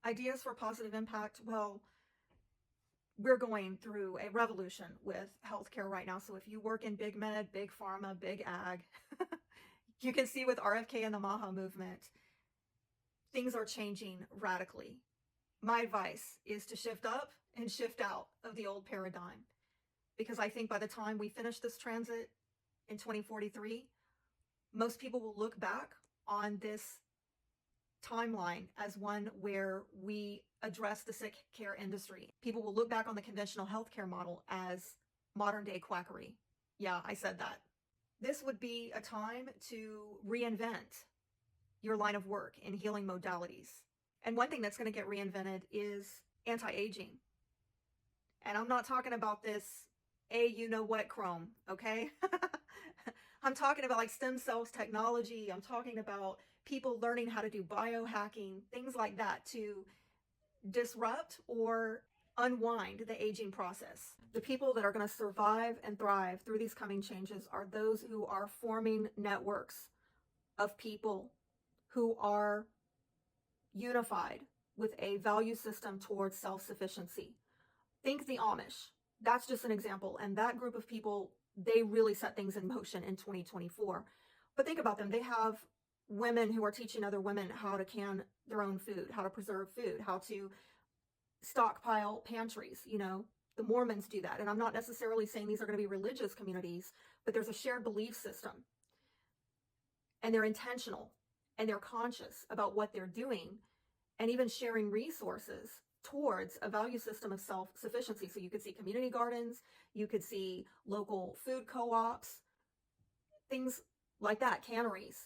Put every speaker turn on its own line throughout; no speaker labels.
Ideas for positive impact. Well, we're going through a revolution with healthcare right now. So if you work in big med, big pharma, big ag, you can see with RFK and the MAHA movement, things are changing radically. My advice is to shift up and shift out of the old paradigm, because I think by the time we finish this transit in 2043, most people will look back on this timeline as one where we address the sick care industry. People will look back on the conventional healthcare model as modern day quackery. Yeah, I said that. This would be a time to reinvent your line of work in healing modalities. And one thing that's going to get reinvented is anti-aging. And I'm not talking about this you know what chrome, okay? I'm talking about like stem cells technology. I'm talking about people learning how to do biohacking, things like that, to disrupt or unwind the aging process. The people that are going to survive and thrive through these coming changes are those who are forming networks of people who are unified with a value system towards self-sufficiency. Think the Amish. That's just an example. And that group of people, they really set things in motion in 2024. But think about them. They have women who are teaching other women how to can their own food, how to preserve food, how to stockpile pantries. You know, the Mormons do that. And I'm not necessarily saying these are going to be religious communities, but there's a shared belief system. And they're intentional and they're conscious about what they're doing, and even sharing resources towards a value system of self-sufficiency. So you could see community gardens, you could see local food co-ops, things like that, canneries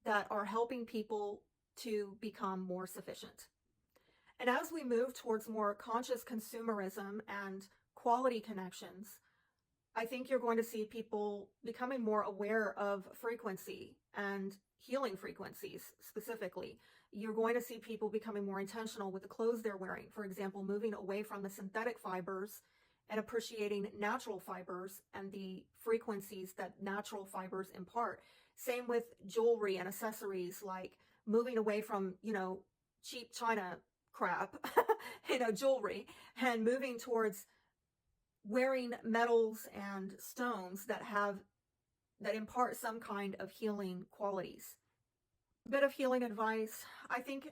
that are helping people to become more sufficient. And as we move towards more conscious consumerism and quality connections, I think you're going to see people becoming more aware of frequency and healing frequencies specifically. You're going to see people becoming more intentional with the clothes they're wearing. For example, moving away from the synthetic fibers and appreciating natural fibers and the frequencies that natural fibers impart. Same with jewelry and accessories, like moving away from, cheap China crap, jewelry, and moving towards wearing metals and stones that impart some kind of healing qualities. A bit of healing advice. I think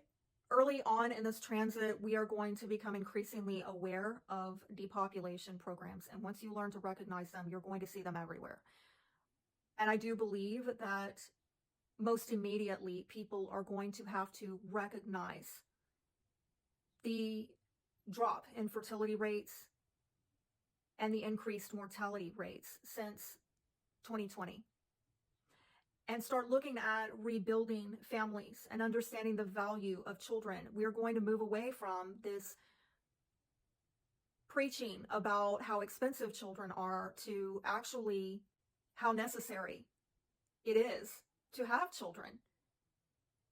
early on in this transit, we are going to become increasingly aware of depopulation programs. And once you learn to recognize them, you're going to see them everywhere. And I do believe that most immediately, people are going to have to recognize the drop in fertility rates and the increased mortality rates since 2020. And start looking at rebuilding families and understanding the value of children. We're going to move away from this preaching about how expensive children are to actually how necessary it is to have children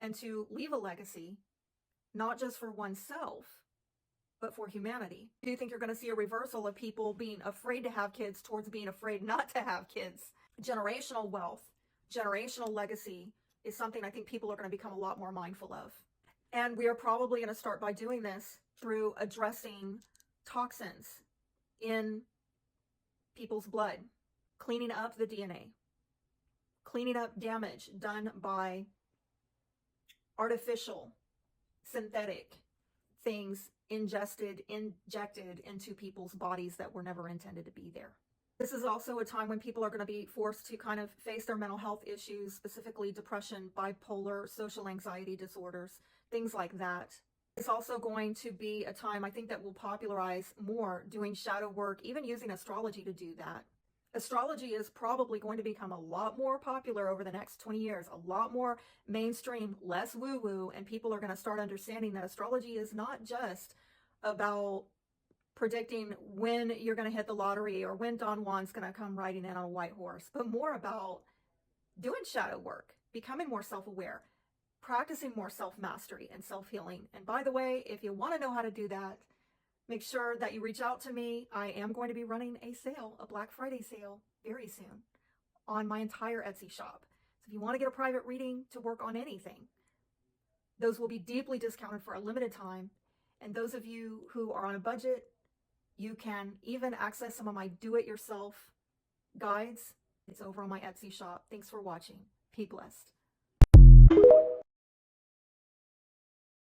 and to leave a legacy, not just for oneself, but for humanity. Do you think you're going to see a reversal of people being afraid to have kids towards being afraid not to have kids? Generational wealth, generational legacy is something I think people are going to become a lot more mindful of. And we are probably going to start by doing this through addressing toxins in people's blood, cleaning up the DNA, cleaning up damage done by artificial, synthetic things injected into people's bodies that were never intended to be there. This is also a time when people are going to be forced to kind of face their mental health issues, specifically depression, bipolar, social anxiety disorders, things like that. It's also going to be a time, I think, that will popularize more doing shadow work, even using astrology to do that. Astrology is probably going to become a lot more popular over the next 20 years, a lot more mainstream, less woo-woo, and people are going to start understanding that astrology is not just about predicting when you're going to hit the lottery or when Don Juan's going to come riding in on a white horse, but more about doing shadow work, becoming more self-aware, practicing more self-mastery and self-healing. And by the way, if you want to know how to do that, make sure that you reach out to me. I am going to be running a sale, a Black Friday sale, very soon on my entire Etsy shop. So if you want to get a private reading to work on anything, those will be deeply discounted for a limited time. And those of you who are on a budget, you can even access some of my do-it-yourself guides. It's over on my Etsy shop. Thanks for watching. Be blessed.